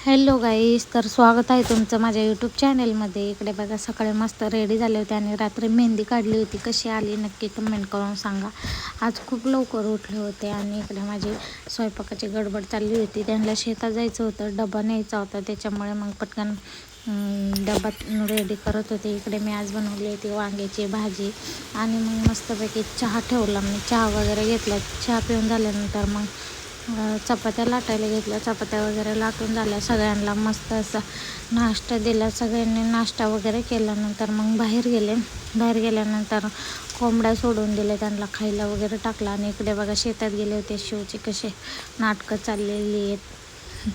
Hello गाईस, तर स्वागत आहे तुमचं माझ्या यूट्यूब चॅनलमध्ये. इकडे बघा, सकाळी मस्त रेडी झाले होते आणि रात्री मेहंदी काढली होती. कशी आली नक्की कमेंट करून सांगा. आज खूप लवकर उठले होते आणि इकडे माझी स्वयंपाकाची गडबड चालली होती. त्यांना शेतात जायचं होतं, डबा न्यायचा होता, त्याच्यामुळे मग पटकन डबा रेडी करत होते. इकडे मी आज बनवली होती वांग्याची भाजी आणि मग मस्तपैकी चहा ठेवला. मी चहा वगैरे घेतला. चहा पिऊन झाल्यानंतर मग चपात्या लाटायला घेतल्या. चपात्या वगैरे लाटून झाल्या. सगळ्यांना मस्त असा नाश्ता दिला. सगळ्यांनी नाश्ता वगैरे केल्यानंतर मग बाहेर गेल्यानंतर कोंबड्या सोडून दिले, त्यांना खायला वगैरे टाकला. आणि इकडे बघा, शेतात गेले होते. शिवचे कसे नाटकं चाललेली आहेत.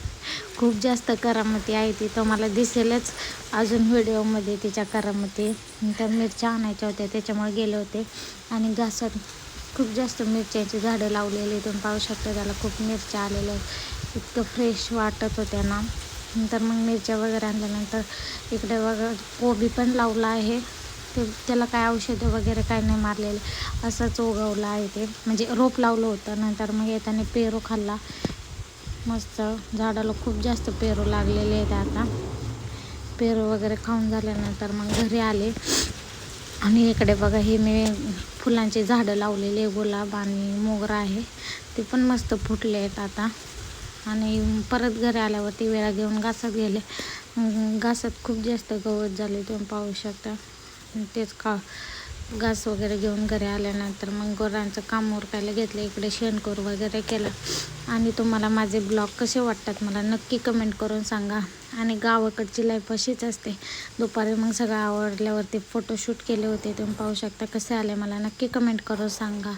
खूप जास्त करामती आहे ती, तुम्हाला दिसेलच अजून व्हिडिओमध्ये तिच्या करामती. त्या मिरच्या आणायच्या होत्या, त्याच्यामुळे गेले होते. आणि घासात खूप जास्त मिरच्याची झाडं लावलेली, तुम्ही पाहू शकता. त्याला खूप मिरच्या आलेल्या आहेत. इतकं फ्रेश वाटत होत्या ना. नंतर मग मिरच्या वगैरे आणल्यानंतर इकडे बघा, कोबी पण लावला आहे. त्याला काय औषधं वगैरे काय नाही मारलेले, असंच उगवलं आहे ते. म्हणजे रोप लावलं होतं. नंतर मग येताना पेरू खाल्ला. मस्त झाडाला खूप जास्त पेरू लागलेले आहेत. आता पेरू वगैरे खाऊन झाल्यानंतर मग घरी आले. आणि इकडे बघा, हे मी फुलांची झाडं लावलेले, गुलाब आणि मोगरा आहे, ते पण मस्त फुटले आहेत आता. आणि परत घरी आल्यावरती वेळा घेऊन घासात गेले. घासात खूप जास्त गवत झाले, तुम्ही पाहू शकता. तेच घास वगैरे घेऊन घरी आल्यानंतर मग गुरांचं काम उरकायला घेतलं. इकडे शेणखूर वगैरे केलं. आणि तुम्हाला माझे ब्लॉग कसे वाटतात मला नक्की कमेंट करून सांगा. आणि गावाकडची लाईफ अशीच असते. दुपारी मग सगळं आवडल्यावरती फोटोशूट केले होते, तुम्ही पाहू शकता कसे आले. मला नक्की कमेंट करून सांगा.